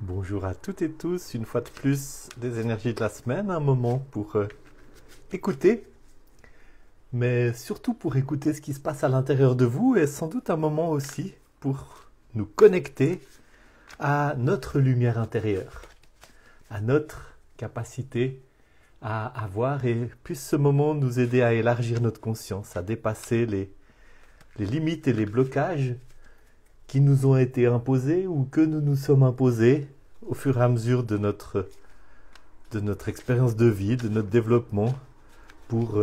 Bonjour à toutes et tous, une fois de plus, des énergies de la semaine, un moment pour écouter, mais surtout pour écouter ce qui se passe à l'intérieur de vous et sans doute un moment aussi pour nous connecter à notre lumière intérieure, à notre capacité à avoir et puisse ce moment nous aider à élargir notre conscience, à dépasser les limites et les blocages qui nous ont été imposés ou que nous nous sommes imposés au fur et à mesure de notre expérience de vie, de notre développement, pour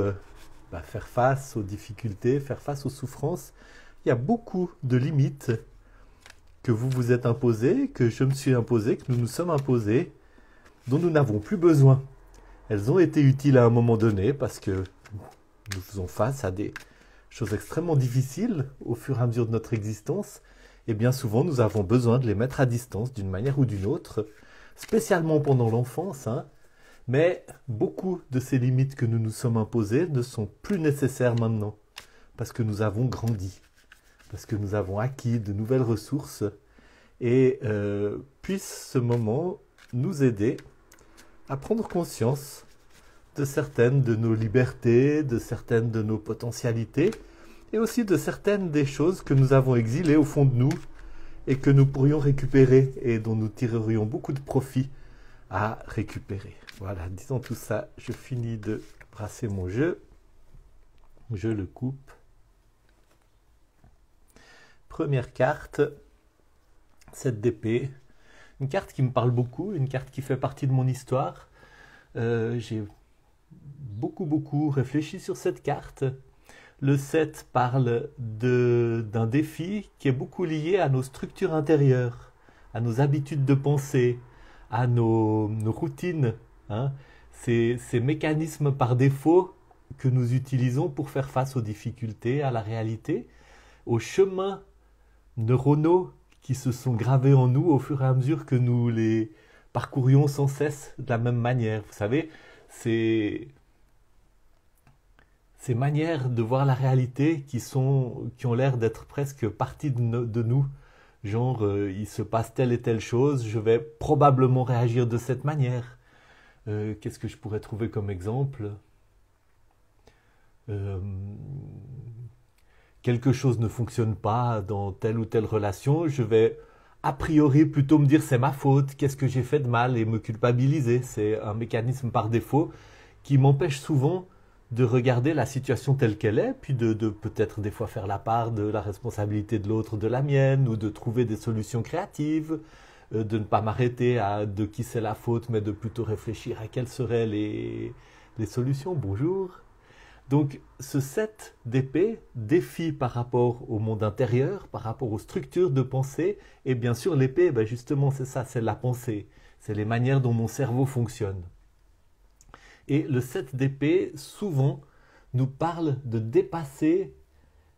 faire face aux difficultés, faire face aux souffrances. Il y a beaucoup de limites que vous vous êtes imposées, que je me suis imposé, que nous nous sommes imposées, dont nous n'avons plus besoin. Elles ont été utiles à un moment donné parce que nous faisons face à des choses extrêmement difficiles au fur et à mesure de notre existence. Et bien souvent, nous avons besoin de les mettre à distance d'une manière ou d'une autre, spécialement pendant l'enfance, hein. Mais beaucoup de ces limites que nous nous sommes imposées ne sont plus nécessaires maintenant, parce que nous avons grandi, parce que nous avons acquis de nouvelles ressources, et puisse ce moment nous aider à prendre conscience de certaines de nos libertés, de certaines de nos potentialités, et aussi de certaines des choses que nous avons exilées au fond de nous et que nous pourrions récupérer et dont nous tirerions beaucoup de profit à récupérer. Voilà, disons tout ça, je finis de brasser mon jeu, je le coupe. Première carte, 7 d'épée, une carte qui me parle beaucoup, une carte qui fait partie de mon histoire. J'ai beaucoup réfléchi sur cette carte. Le 7 parle d'un défi qui est beaucoup lié à nos structures intérieures, à nos habitudes de pensée, à nos routines, hein, ces mécanismes par défaut que nous utilisons pour faire face aux difficultés, à la réalité, aux chemins neuronaux qui se sont gravés en nous au fur et à mesure que nous les parcourions sans cesse de la même manière. Vous savez, ces manières de voir la réalité qui ont l'air d'être presque partie de nous. Genre, il se passe telle et telle chose, je vais probablement réagir de cette manière. Qu'est-ce que je pourrais trouver comme exemple? Euh, Quelque chose ne fonctionne pas dans telle ou telle relation, je vais a priori plutôt me dire c'est ma faute, qu'est-ce que j'ai fait de mal et me culpabiliser. C'est un mécanisme par défaut qui m'empêche souvent de regarder la situation telle qu'elle est, puis de peut-être des fois faire la part de la responsabilité de l'autre de la mienne, ou de trouver des solutions créatives, de ne pas m'arrêter à de qui c'est la faute, mais de plutôt réfléchir à quelles seraient les solutions. Bonjour. Donc ce 7 d'épée défie par rapport au monde intérieur, par rapport aux structures de pensée, et bien sûr l'épée, ben justement c'est ça, c'est la pensée, c'est les manières dont mon cerveau fonctionne. Et le 7 d'épée, souvent, nous parle de dépasser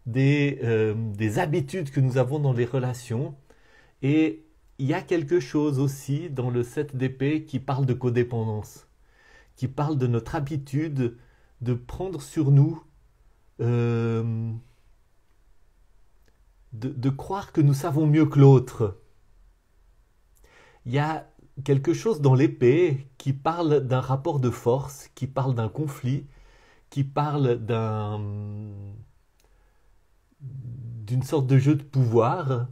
des habitudes que nous avons dans les relations. Et il y a quelque chose aussi dans le 7 d'épée qui parle de codépendance, qui parle de notre habitude de prendre sur nous, euh, de croire que nous savons mieux que l'autre. Il y a quelque chose dans l'épée qui parle d'un rapport de force, qui parle d'un conflit, qui parle d'une sorte de jeu de pouvoir.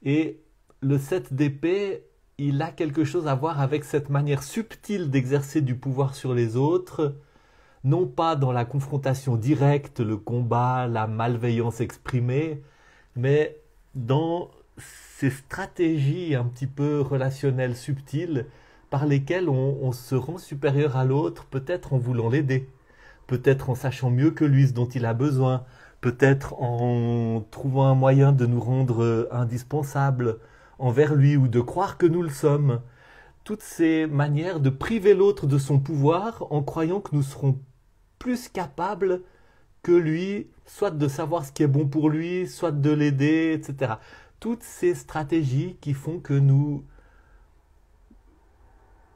Et le 7 d'épée, il a quelque chose à voir avec cette manière subtile d'exercer du pouvoir sur les autres, non pas dans la confrontation directe, le combat, la malveillance exprimée, mais dans ces stratégies un petit peu relationnelles subtiles par lesquelles on se rend supérieur à l'autre, peut-être en voulant l'aider, peut-être en sachant mieux que lui ce dont il a besoin, peut-être en trouvant un moyen de nous rendre indispensables envers lui ou de croire que nous le sommes. Toutes ces manières de priver l'autre de son pouvoir en croyant que nous serons plus capables que lui, soit de savoir ce qui est bon pour lui, soit de l'aider, etc. Toutes ces stratégies qui font que nous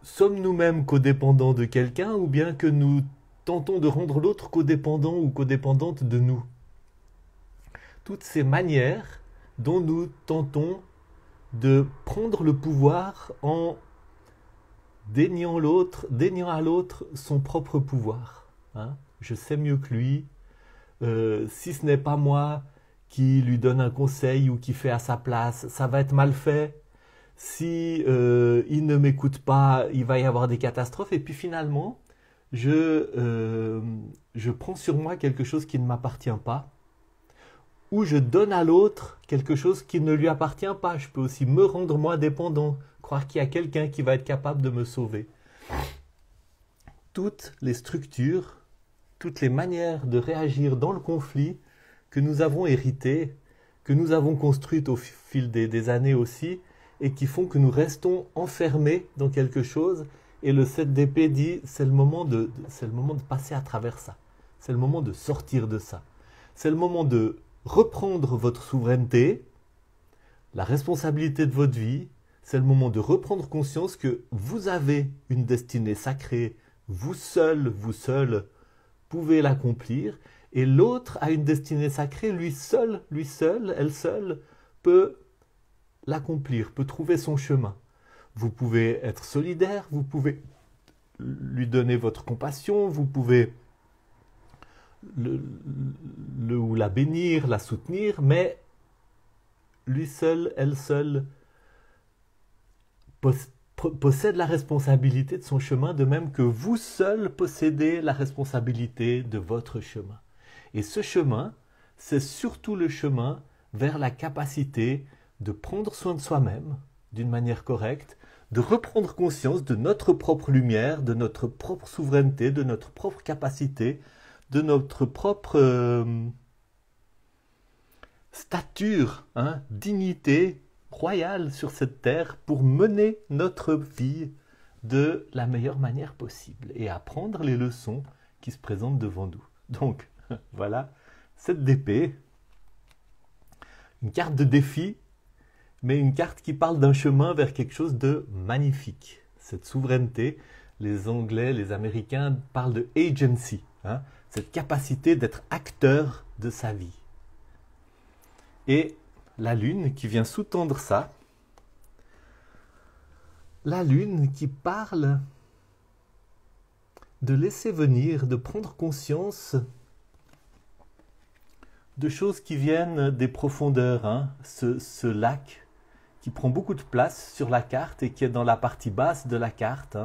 sommes nous-mêmes codépendants de quelqu'un ou bien que nous tentons de rendre l'autre codépendant ou codépendante de nous. Toutes ces manières dont nous tentons de prendre le pouvoir en déniant à l'autre son propre pouvoir. Hein. Je sais mieux que lui. Si ce n'est pas moi qui lui donne un conseil ou qui fait à sa place, ça va être mal fait. Si il ne m'écoute pas, il va y avoir des catastrophes. Et puis finalement, je prends sur moi quelque chose qui ne m'appartient pas, ou je donne à l'autre quelque chose qui ne lui appartient pas. Je peux aussi me rendre moi dépendant, croire qu'il y a quelqu'un qui va être capable de me sauver. Toutes les structures, toutes les manières de réagir dans le conflit que nous avons héritées, que nous avons construites au fil des années aussi, et qui font que nous restons enfermés dans quelque chose. Et le 7 d'épée dit, c'est le moment de passer à travers ça. C'est le moment de sortir de ça. C'est le moment de reprendre votre souveraineté, la responsabilité de votre vie. C'est le moment de reprendre conscience que vous avez une destinée sacrée. Vous seul pouvez l'accomplir. Et l'autre a une destinée sacrée. Lui seul, elle seule peut l'accomplir, peut trouver son chemin. Vous pouvez être solidaire, vous pouvez lui donner votre compassion, vous pouvez ou la bénir, la soutenir, mais lui seul, elle seule possède la responsabilité de son chemin, de même que vous seul possédez la responsabilité de votre chemin. Et ce chemin, c'est surtout le chemin vers la capacité de prendre soin de soi-même d'une manière correcte, de reprendre conscience de notre propre lumière, de notre propre souveraineté, de notre propre capacité, de notre propre stature, dignité royale sur cette terre pour mener notre vie de la meilleure manière possible et apprendre les leçons qui se présentent devant nous. Donc, voilà, 7 d'épée, une carte de défi, mais une carte qui parle d'un chemin vers quelque chose de magnifique. Cette souveraineté, les Anglais, les Américains parlent de agency, cette capacité d'être acteur de sa vie. Et la Lune qui vient sous-tendre ça, la Lune qui parle de laisser venir, de prendre conscience de choses qui viennent des profondeurs. Ce lac qui prend beaucoup de place sur la carte et qui est dans la partie basse de la carte.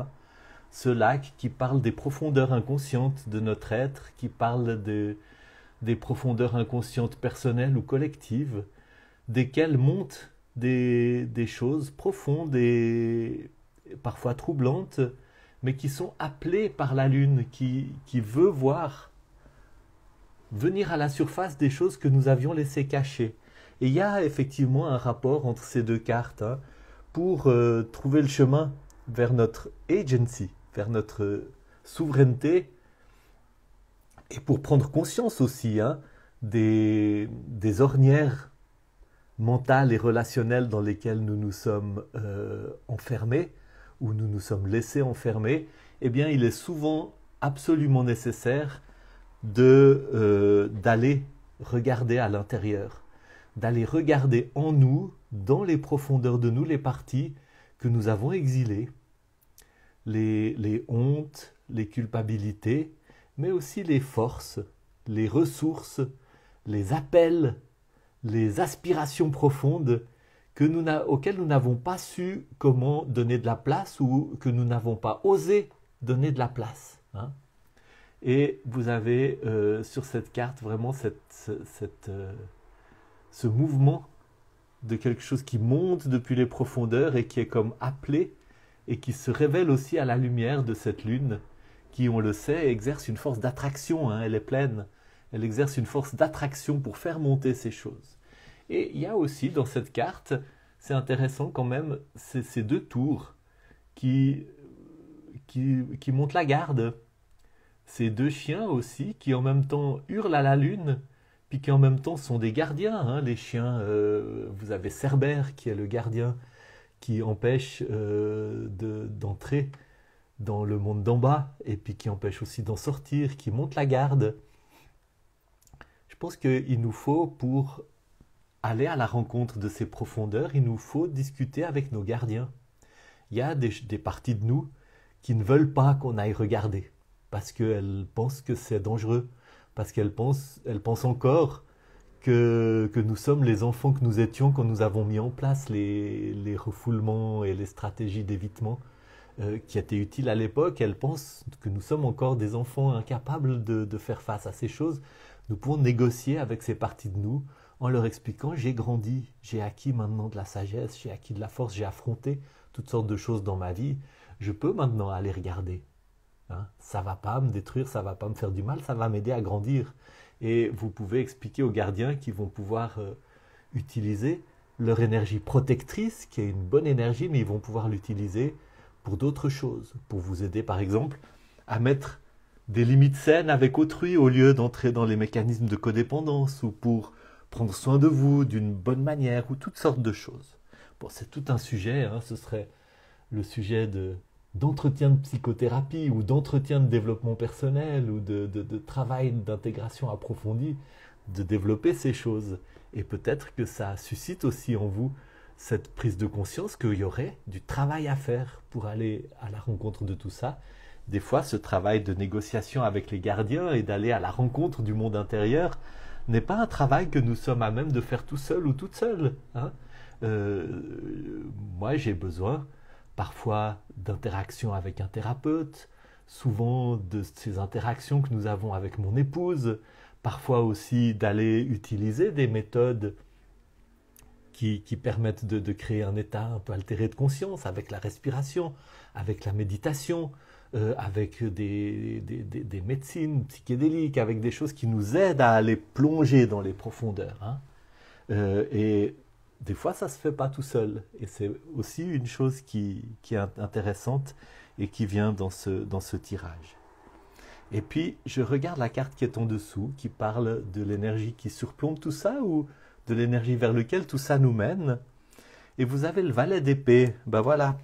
Ce lac qui parle des profondeurs inconscientes de notre être, qui parle des profondeurs inconscientes personnelles ou collectives, desquelles montent des choses profondes et parfois troublantes, mais qui sont appelées par la Lune, qui veut voir venir à la surface des choses que nous avions laissées cachées. Et il y a effectivement un rapport entre ces deux cartes pour trouver le chemin vers notre agency, vers notre souveraineté, et pour prendre conscience aussi des ornières mentales et relationnelles dans lesquelles nous nous sommes enfermés, ou nous nous sommes laissés enfermer. Eh bien, il est souvent absolument nécessaire d'aller regarder à l'intérieur, d'aller regarder en nous, dans les profondeurs de nous, les parties que nous avons exilées, les hontes, les culpabilités, mais aussi les forces, les ressources, les appels, les aspirations profondes auxquelles nous n'avons pas su comment donner de la place ou que nous n'avons pas osé donner de la place. Et vous avez sur cette carte vraiment ce mouvement de quelque chose qui monte depuis les profondeurs et qui est comme appelé et qui se révèle aussi à la lumière de cette lune qui, on le sait, exerce une force d'attraction. Elle est pleine. Elle exerce une force d'attraction pour faire monter ces choses. Et il y a aussi dans cette carte, c'est intéressant quand même, ces deux tours qui montent la garde. Ces deux chiens aussi qui en même temps hurlent à la lune, puis qui en même temps sont des gardiens. Les chiens, vous avez Cerbère qui est le gardien qui empêche d'entrer dans le monde d'en bas, et puis qui empêche aussi d'en sortir, qui monte la garde. Je pense qu'il nous faut, pour aller à la rencontre de ces profondeurs, il nous faut discuter avec nos gardiens. Il y a des parties de nous qui ne veulent pas qu'on aille regarder, parce qu'elles pensent que c'est dangereux, parce qu'elles pensent encore que nous sommes les enfants que nous étions quand nous avons mis en place les refoulements et les stratégies d'évitement qui étaient utiles à l'époque. Elles pensent que nous sommes encore des enfants incapables de faire face à ces choses. Nous pouvons négocier avec ces parties de nous en leur expliquant: j'ai grandi, j'ai acquis maintenant de la sagesse, j'ai acquis de la force, j'ai affronté toutes sortes de choses dans ma vie. Je peux maintenant aller regarder. Hein, ça ne va pas me détruire, ça ne va pas me faire du mal, ça va m'aider à grandir. Et vous pouvez expliquer aux gardiens qu'ils vont pouvoir utiliser leur énergie protectrice, qui est une bonne énergie, mais ils vont pouvoir l'utiliser pour d'autres choses, pour vous aider par exemple à mettre des limites saines avec autrui au lieu d'entrer dans les mécanismes de codépendance, ou pour prendre soin de vous d'une bonne manière, ou toutes sortes de choses. Bon, c'est tout un sujet, hein, ce serait le sujet d'entretien de psychothérapie ou d'entretien de développement personnel ou de travail d'intégration approfondie, de développer ces choses. Et peut-être que ça suscite aussi en vous cette prise de conscience qu'il y aurait du travail à faire pour aller à la rencontre de tout ça. Des fois, ce travail de négociation avec les gardiens et d'aller à la rencontre du monde intérieur n'est pas un travail que nous sommes à même de faire tout seul ou toute seule. Hein. Moi, j'ai besoin parfois d'interactions avec un thérapeute, souvent de ces interactions que nous avons avec mon épouse, parfois aussi d'aller utiliser des méthodes qui permettent de créer un état un peu altéré de conscience, avec la respiration, avec la méditation, avec des médecines psychédéliques, avec des choses qui nous aident à aller plonger dans les profondeurs. Hein. Et des fois, ça ne se fait pas tout seul. Et c'est aussi une chose qui est intéressante et qui vient dans ce tirage. Et puis, je regarde la carte qui est en dessous, qui parle de l'énergie qui surplombe tout ça, ou de l'énergie vers laquelle tout ça nous mène. Et vous avez le valet d'épée. Ben voilà.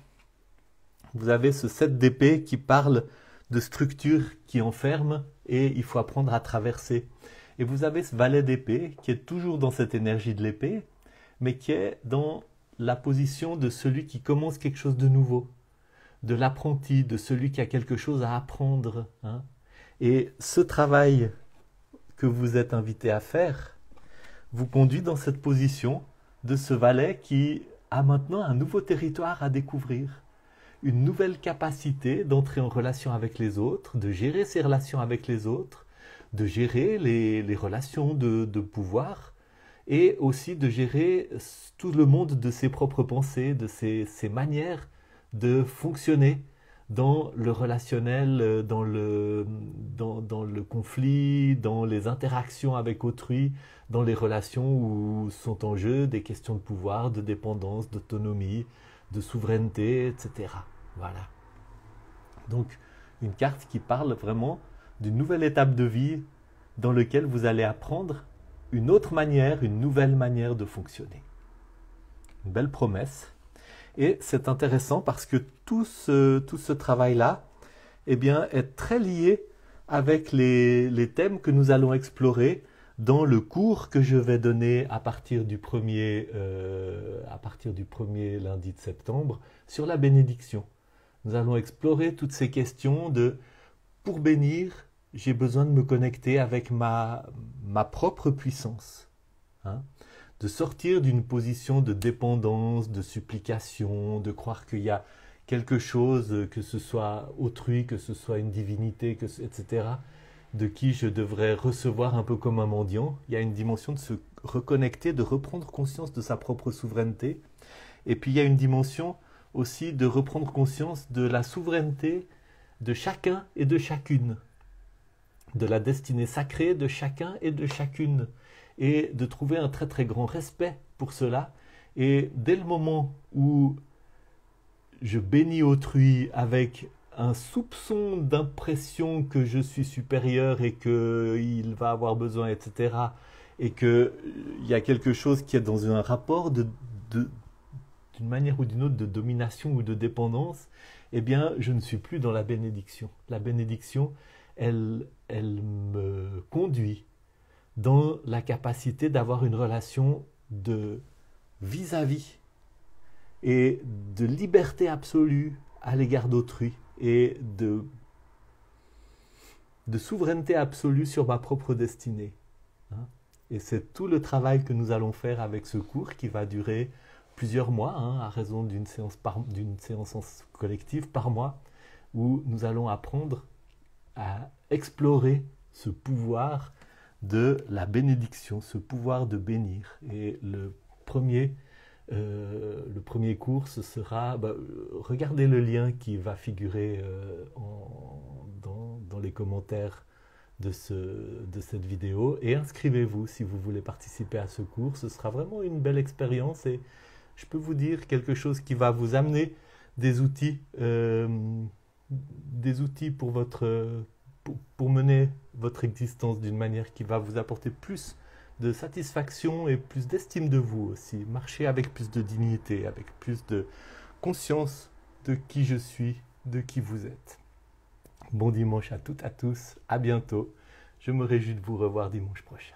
Vous avez ce 7 d'épée qui parle de structures qui enferment et il faut apprendre à traverser. Et vous avez ce valet d'épée qui est toujours dans cette énergie de l'épée, mais qui est dans la position de celui qui commence quelque chose de nouveau, de l'apprenti, de celui qui a quelque chose à apprendre. Hein. Et ce travail que vous êtes invité à faire vous conduit dans cette position de ce valet qui a maintenant un nouveau territoire à découvrir, une nouvelle capacité d'entrer en relation avec les autres, de gérer ses relations avec les autres, de gérer les relations de pouvoir, et aussi de gérer tout le monde de ses propres pensées, de ses manières de fonctionner dans le relationnel, dans le conflit, dans les interactions avec autrui, dans les relations où sont en jeu des questions de pouvoir, de dépendance, d'autonomie, de souveraineté, etc. Voilà. Donc, une carte qui parle vraiment d'une nouvelle étape de vie dans laquelle vous allez apprendre une autre manière, une nouvelle manière de fonctionner. Une belle promesse. Et c'est intéressant parce que tout ce travail-là, eh bien, est très lié avec les thèmes que nous allons explorer dans le cours que je vais donner à partir du premier lundi de septembre sur la bénédiction. Nous allons explorer toutes ces questions de pour bénir, j'ai besoin de me connecter avec ma propre puissance. Hein, de sortir d'une position de dépendance, de supplication, de croire qu'il y a quelque chose, que ce soit autrui, que ce soit une divinité, etc., de qui je devrais recevoir un peu comme un mendiant. Il y a une dimension de se reconnecter, de reprendre conscience de sa propre souveraineté. Et puis il y a une dimension aussi de reprendre conscience de la souveraineté de chacun et de chacune, de la destinée sacrée de chacun et de chacune, et de trouver un très très grand respect pour cela. Et dès le moment où je bénis autrui avec un soupçon d'impression que je suis supérieur et qu'il va avoir besoin, etc., et qu'il y a quelque chose qui est dans un rapport d'une manière ou d'une autre de domination ou de dépendance, eh bien, je ne suis plus dans la bénédiction. La bénédiction, elle me conduit dans la capacité d'avoir une relation de vis-à-vis et de liberté absolue à l'égard d'autrui et de souveraineté absolue sur ma propre destinée. Hein. Et c'est tout le travail que nous allons faire avec ce cours qui va durer plusieurs mois, hein, à raison d'une séance collective par mois, où nous allons apprendre à explorer ce pouvoir de la bénédiction, ce pouvoir de bénir. Et le premier cours, ce sera, regardez le lien qui va figurer dans les commentaires de cette vidéo et inscrivez-vous si vous voulez participer à ce cours. Ce sera vraiment une belle expérience et je peux vous dire quelque chose qui va vous amener des outils pour mener votre existence d'une manière qui va vous apporter plus de satisfaction et plus d'estime de vous aussi. Marcher avec plus de dignité, avec plus de conscience de qui je suis, de qui vous êtes. Bon dimanche à toutes, à tous, à bientôt. Je me réjouis de vous revoir dimanche prochain.